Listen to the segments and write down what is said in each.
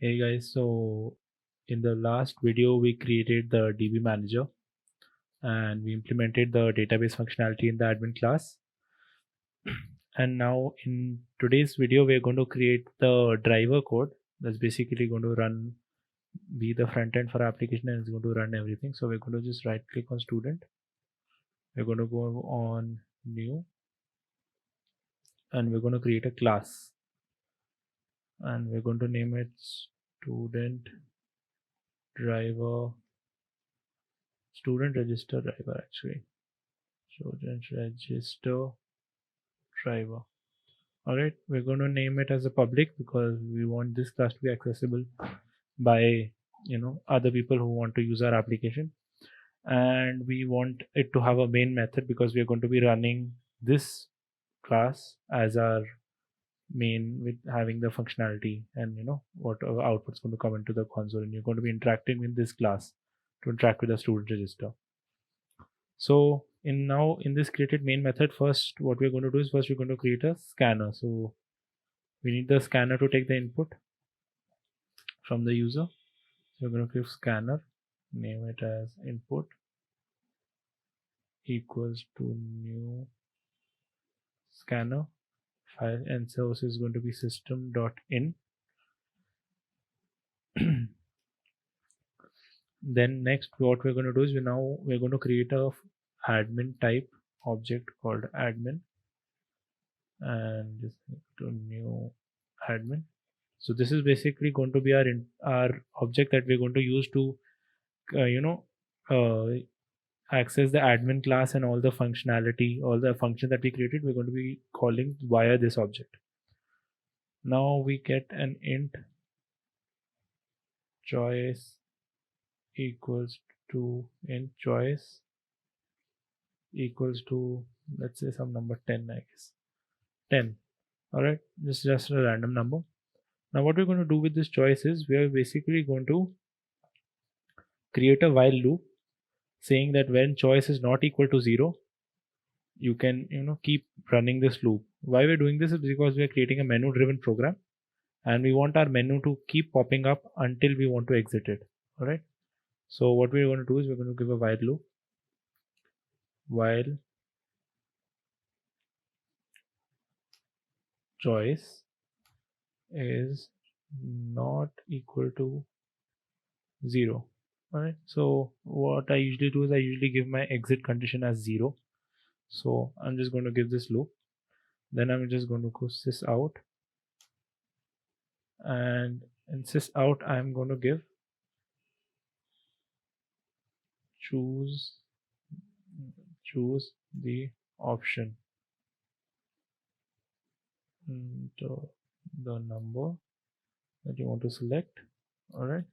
Hey guys, so in the last video we created the DB manager and we implemented the database functionality in the admin class. And now in today's video we're going to create the driver code that's basically going to be the front end for our application, and it's going to run everything. So we're going to just right click on student. We're going to go on new and we're going to create a class, and we're going to name it driver student register driver actually. Student register driver. Alright, we're going to name it as a public because we want this class to be accessible by other people who want to use our application. And we want it to have a main method because we are going to be running this class as our main with having the functionality, and what output's going to come into the console, and you're going to be interacting with this class to interact with the student register. So in this created main method, first what we're going to do is first we're going to create a scanner. So we need the scanner to take the input from the user. So we're going to give scanner, name it as input equals to new scanner file, and source is going to be system.in. Then next what we're going to do is we're going to create a admin type object called admin, and just to new admin. So this is basically going to be our object that we're going to use to uh, access the admin class, and all the functionality, all the function that we created, we're going to be calling via this object. Now we get an int choice equals to int choice equals to, let's say, some number 10, I guess 10. All right, just a random number. Now what we're going to do with this choice is we are basically going to create a while loop saying that when choice is not equal to 0, you can keep running this loop. Why we're doing this is because we are creating a menu driven program, and we want our menu to keep popping up until we want to exit it. All right, so what we're going to do is we're going to give a while loop, while choice is not equal to 0. All right, so what I usually do is I usually give my exit condition as 0. So I'm just going to give this loop, then I'm just going to go sys out, and in sys out I'm going to give choose the option, the number that you want to select. All right,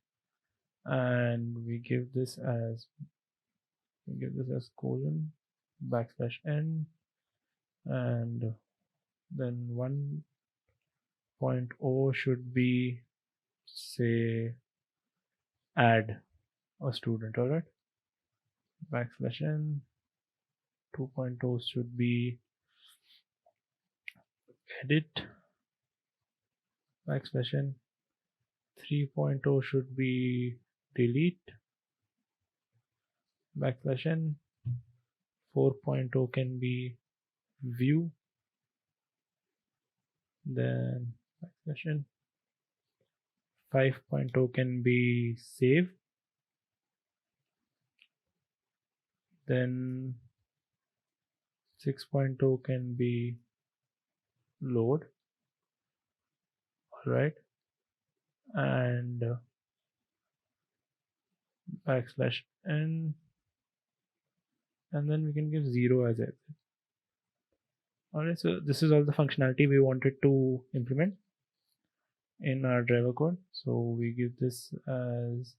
and we give this as colon \n, and then 1.0 should be, say, add a student. All right, \n 2.0 should be edit, \n 3.0 should be delete, \n 4.0 can be view, then \n 5.0 can be save, then 6.0 can be load. All right, and \n, and then we can give 0 as exit. All right, so this is all the functionality we wanted to implement in our driver code. So we give this as,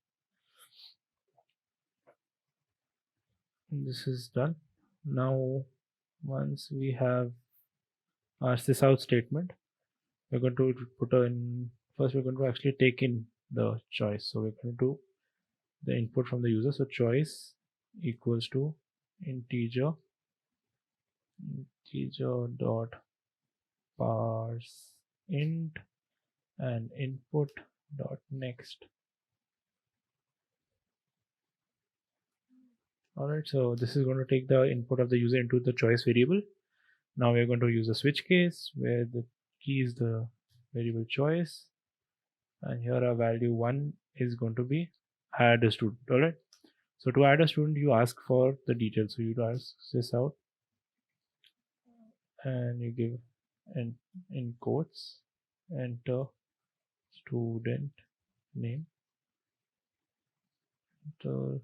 this is done. Now once we have our sysout statement, we're going to put in, first we're going to actually take in the choice. So we're going to do the input from the user. So choice equals to integer dot parse int, and input dot next. Alright, so this is going to take the input of the user into the choice variable. Now we are going to use a switch case where the key is the variable choice, and here our value 1 is going to be add a student. Alright, so to add a student you ask for the details, so you ask this out and you give in quotes enter student name, enter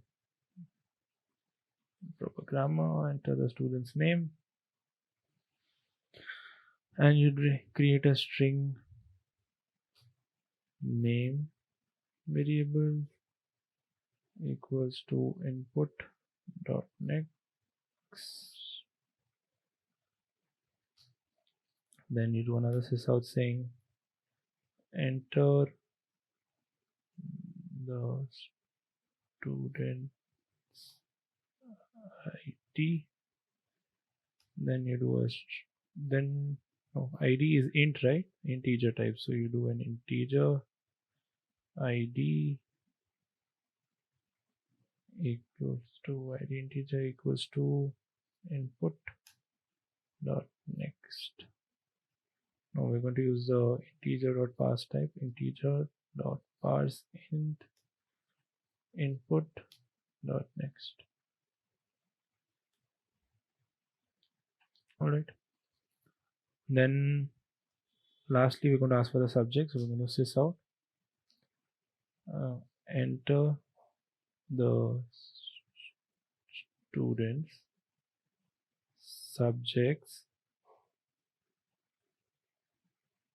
proper grammar, enter the student's name, and you create a string name variable equals to input dot next. Then you do another sysout saying enter the student's ID. Then you do a then no, ID is int, right? Integer type. So you do an integer ID equals to ID integer equals to input dot next. Now we're going to use the integer dot parse type, integer dot parse int input dot next. Alright, then lastly we're going to ask for the subject, so we're going to sys out enter the students subjects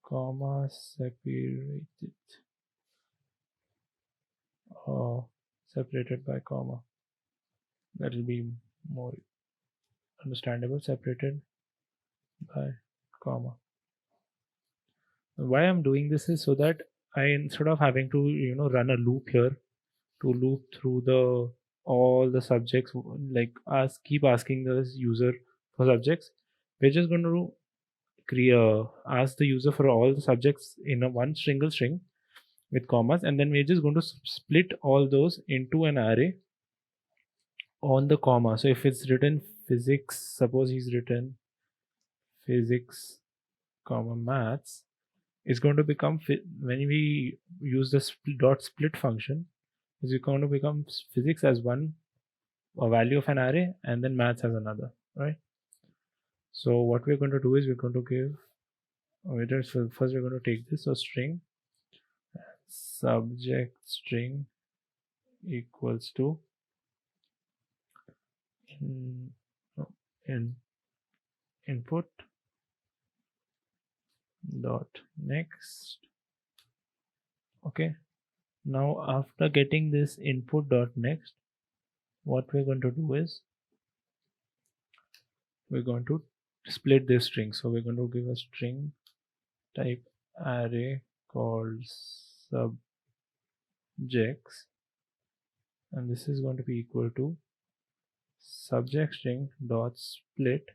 comma separated or separated by comma. That will be more understandable, separated by comma. Why I'm doing this is so that I, instead of having to run a loop here to loop through the all the subjects, like keep asking the user for subjects, we're just going to ask the user for all the subjects in a one single string with commas, and then we're just going to split all those into an array on the comma. So if it's written physics, suppose he's written physics comma maths, is going to become when we use the dot split function, is going to become physics as one a value of an array and then maths as another, right? So what we're going to do is we're going to give first we're going to take this, so string subject string equals to in input dot next. Okay, now after getting this input dot next, what we're going to do is we're going to split this string. So we're going to give a string type array called subjects, and this is going to be equal to subject string dot split,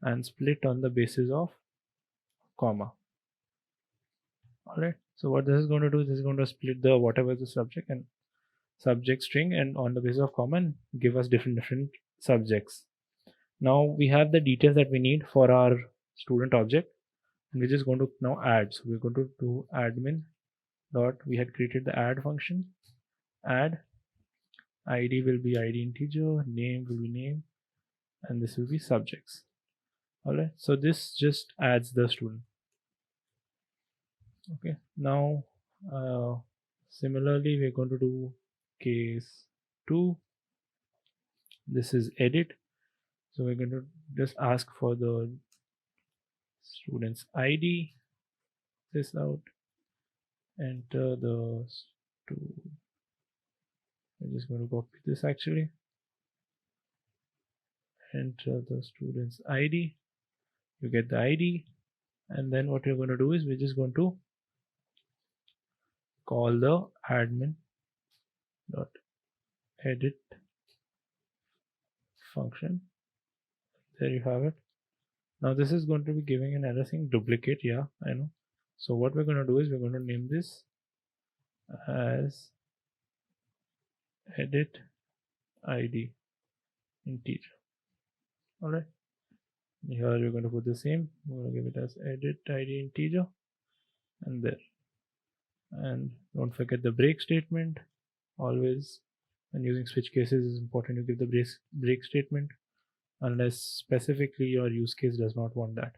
and split on the basis of comma. Alright, so what this is going to do is this is going to split the whatever is the subject and subject string and on the basis of comma and give us different subjects. Now we have the details that we need for our student object, and we're just going to now add. So we're going to do admin dot, we had created the add function, add id will be id integer, name will be name, and this will be subjects. Alright, so this just adds the student. Okay, now similarly we're going to do case 2. This is edit, so we're going to just ask for the student's ID, this out, enter the I'm just going to copy this actually, enter the student's ID, you get the ID, and then what you're going to do is we're just going to call the admin dot edit function. There you have it. Now this is going to be giving an error saying duplicate. Yeah, I know. So what we're going to do is we're going to name this as edit id integer. Alright, here we're going to put the same. We're going to give it as edit id integer, and there. And don't forget the break statement. Always when using switch cases, it's important to give the break statement unless specifically your use case does not want that.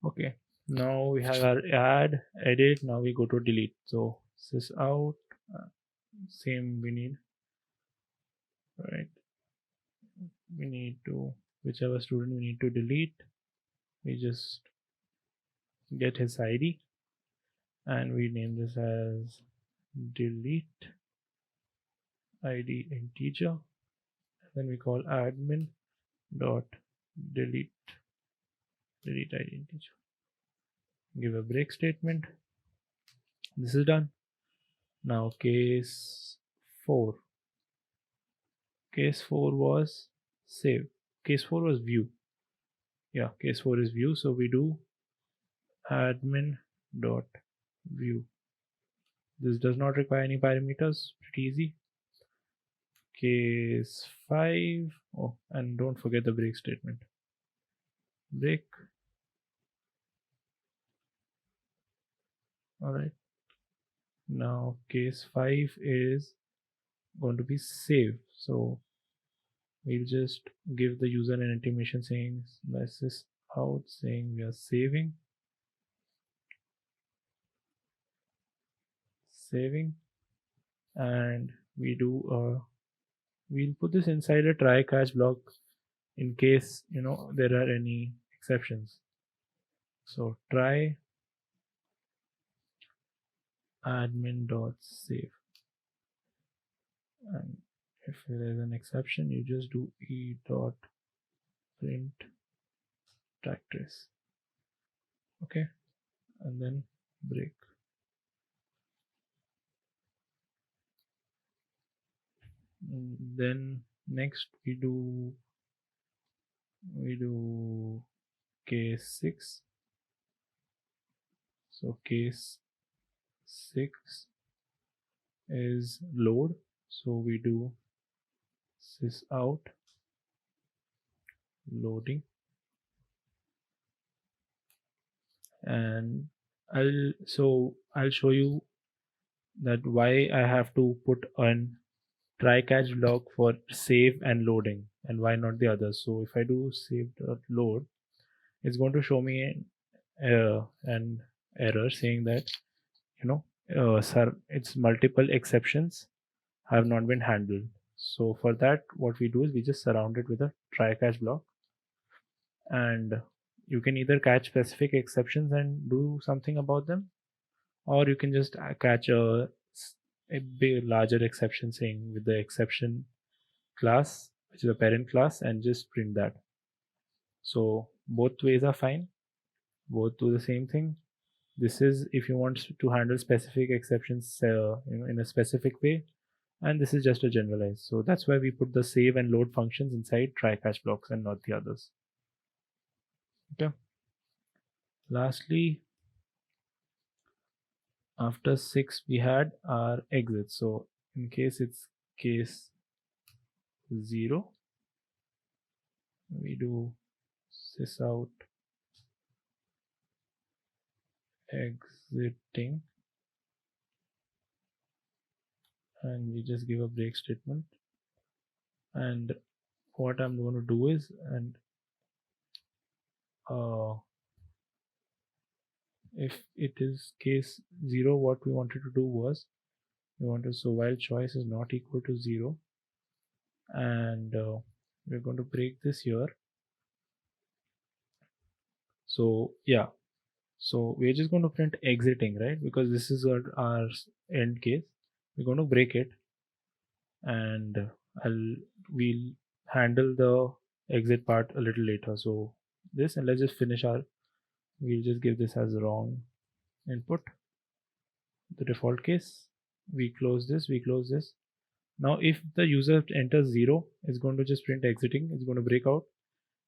Okay, now we have our add, edit. Now we go to delete. So sys out, same we need, right? We need to, whichever student we need to delete, we just get his id and we name this as delete id integer. Then we call admin dot delete id integer. Give a break statement. This is done. Now case 4. Case 4 was save. Case 4 was view. Yeah, case 4 is view. So we do admin dot view. This does not require any parameters. Pretty easy. Case 5. Oh, and don't forget the break statement. Break. Alright. Now case 5 is going to be save. So we'll just give the user an intimation saying sys out, saying we are saving, and we'll put this inside a try catch block in case there are any exceptions. So try admin dot save, and if there is an exception you just do e dot print track trace. Okay, and then break. Then next we do case 6. So case 6 is load. So we do sys out loading, and I'll show you that why I have to put an try catch block for save and loading and why not the others. So if I do save.load, it's going to show me an error saying that sir, it's multiple exceptions have not been handled. So for that, what we do is we just surround it with a try catch block, and you can either catch specific exceptions and do something about them, or you can just catch a big larger exception saying with the exception class, which is a parent class, and just print that. So both ways are fine, both do the same thing. This is if you want to handle specific exceptions in a specific way, and this is just a generalized. So that's why we put the save and load functions inside try catch blocks and not the others. Okay, lastly, after 6 we had our exit. So in case it's case 0, we do sys out exiting, and we just give a break statement. And what I'm going to do is, and if it is case 0, what we wanted to do was so while choice is not equal to 0, and we're going to break this here. So yeah, so we're just going to print exiting, right? Because this is our end case. We're going to break it, and we'll handle the exit part a little later. So this, and let's just finish we'll just give this as wrong input, the default case. We close this. Now if the user enters 0, it's going to just print exiting. It's going to break out.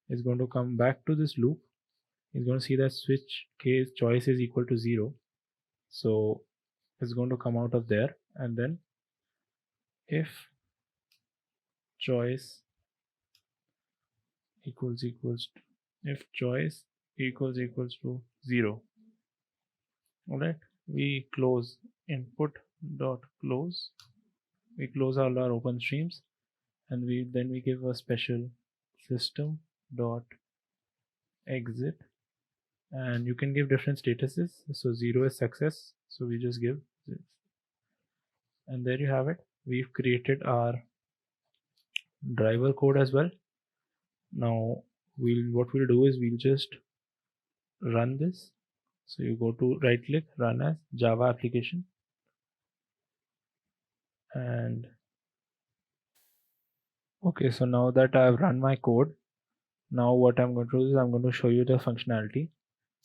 It's going to come back to this loop. It's going to see that switch case choice is equal to 0. So is going to come out of there, and then if choice equals to, if choice equals to 0. All right, we close input dot close. We close all our open streams, and we give a special system dot exit, and you can give different statuses. So 0 is success, so we just give this. And there you have it. We've created our driver code as well. Now what we'll do is we'll just run this. So you go to right click, run as Java application, and okay, so now that I've run my code, now what I'm going to do is I'm going to show you the functionality.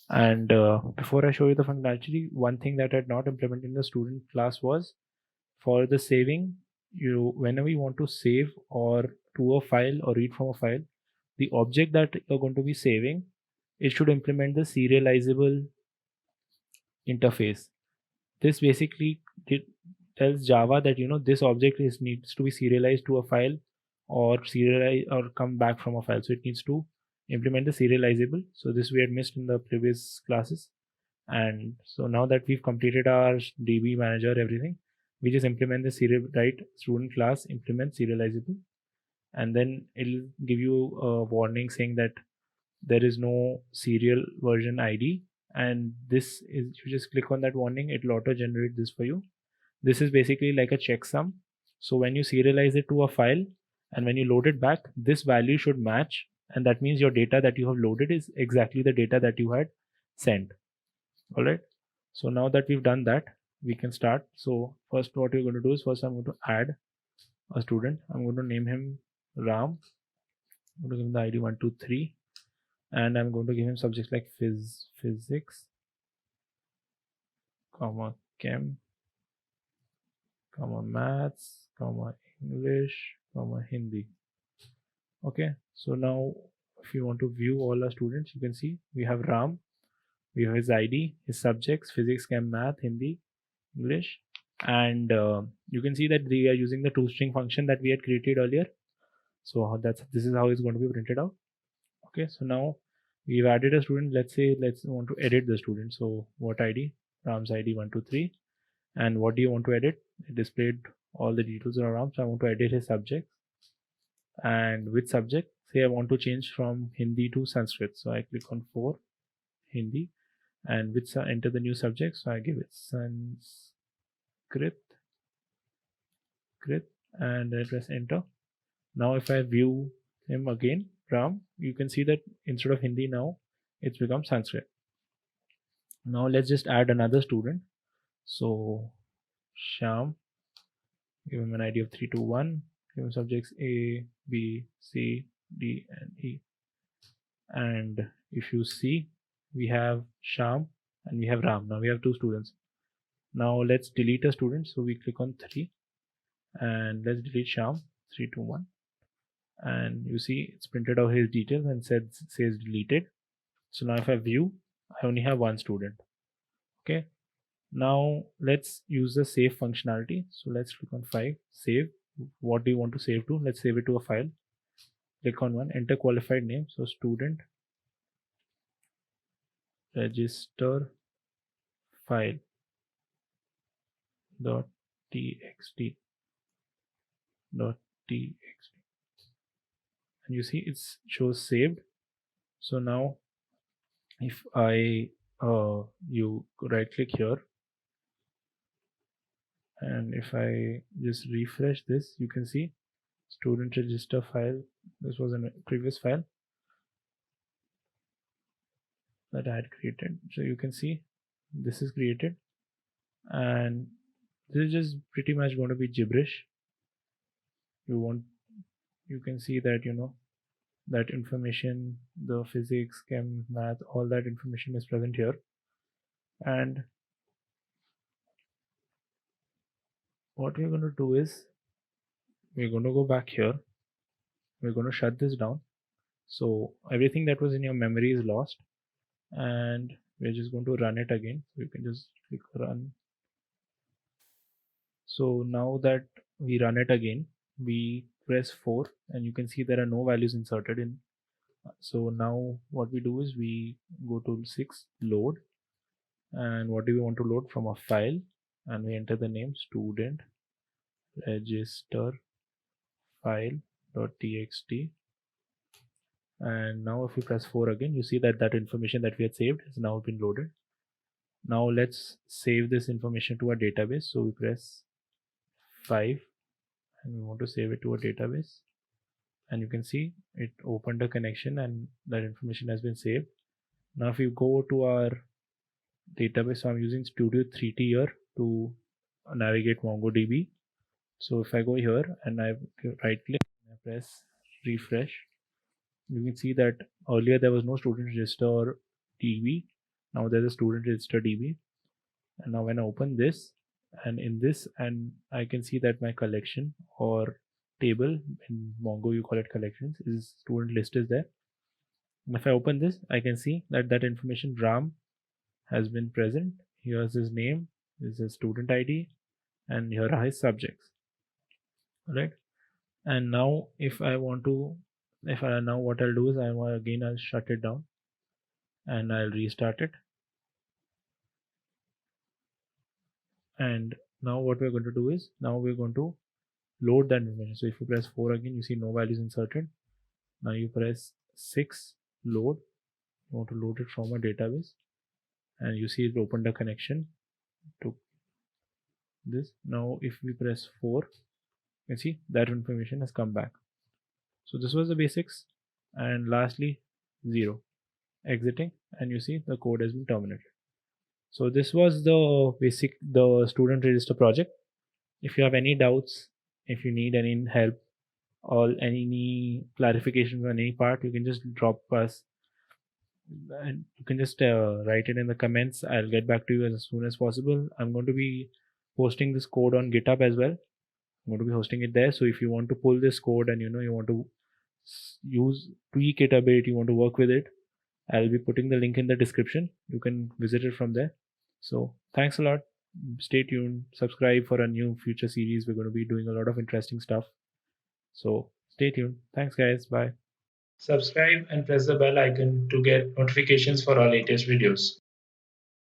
And before I show you the functionality, one thing that I had not implemented in the student class was for the saving. Whenever you want to save or to a file or read from a file, the object that you're going to be saving, it should implement the serializable interface. This basically tells Java that this object needs to be serialized to a file or serialize or come back from a file. So it needs to implement the serializable. So this we had missed in the previous classes. And so now that we've completed our DB manager, everything, we just implement the serial right student class implement serializable, and then it'll give you a warning saying that there is no serial version ID. And this is, you just click on that warning, it'll auto generate this for you. This is basically like a checksum. So when you serialize it to a file and when you load it back, this value should match, and that means your data that you have loaded is exactly the data that you had sent. All right, so now that we've done that, we can start. So first what you're going to do is, first I'm going to add a student. I'm going to name him Ram. I'm going to give him the ID 123, and I'm going to give him subjects like physics, comma chem, comma maths, comma English, comma Hindi. Okay, so now if you want to view all our students, you can see we have Ram, we have his ID, his subjects, physics, chem, math, Hindi, English, and you can see that they are using the toString function that we had created earlier. So this is how it's going to be printed out. Okay, so now we've added a student. Let's want to edit the student. So what ID? Ram's ID 123. And what do you want to edit? It displayed all the details on Ram. So I want to edit his subject. And with subject, say I want to change from Hindi to Sanskrit. So I click on 4 Hindi, and with enter the new subject. So I give it Sanskrit, and I press enter. Now if I view him again, Ram, you can see that instead of Hindi now it's become Sanskrit. Now let's just add another student. So Sham, give him an ID of 321, give him subjects A, B, C, D, and E. And if you see, we have Sham and we have Ram. Now we have two students. Now let's delete a student. So we click on 3 and let's delete Sham 321. And you see it's printed out his details and says deleted. So now if I view, I only have one student. Okay, now let's use the save functionality. So let's click on 5, save. What do you want to save to? Let's save it to a file. Click on one, enter qualified name. So student register file dot txt dot txt, and you see it shows saved. So now if I you right click here, and if I just refresh this, you can see student register file. This was a previous file that I had created. So you can see this is created, and this is just pretty much going to be gibberish. You can see that that information, the physics, chem, math, all that information is present here. And what we're going to do is we're going to go back here, we're going to shut this down. So everything that was in your memory is lost, and we're just going to run it again. So you can just click run, So now that we run it again, we press 4 and you can see there are no values inserted in. So now what we do is we go to 6 load, and what do we want to load from a file, and we enter the name student register file.txt. And now if we press 4 again, you see that that information that we had saved has now been loaded. Now let's save this information to a database. So we press 5 and we want to save it to a database, and you can see it opened a connection and that information has been saved. Now if you go to our database, so I'm using Studio 3T here to navigate MongoDB. So if I go here and I right click and I press refresh, you can see that earlier there was no student register DB. Now there's a student register DB. And now when I open this, and in this, and I can see that my collection or table, in Mongo you call it collections, is student list is there. And if I open this, I can see that that information Ram has been present. Here's his name, this is his student ID, and here are his subjects. Right. And now if I want to, if I now what I'll do is I'll shut it down and I'll restart it. And now what we're going to do is now we're going to load that information. So if you press 4 again, you see no values inserted. Now you press 6 load. You want to load it from a database, and you see it opened a connection to this. Now if we press 4, you see that information has come back. So this was the basics. And lastly 0, exiting, and you see the code has been terminated. So this was the student register project. If you have any doubts, if you need any help or any clarifications on any part, you can just drop us, and you can just write it in the comments. I'll get back to you as soon as possible. I'm going to be posting this code on GitHub as well. I'm going to be hosting it there. So if you want to pull this code and you want to tweak it a bit, you want to work with it, I'll be putting the link in the description. You can visit it from there. So thanks a lot. Stay tuned. Subscribe for a new future series. We're going to be doing a lot of interesting stuff. So stay tuned. Thanks, guys. Bye. Subscribe and press the bell icon to get notifications for our latest videos.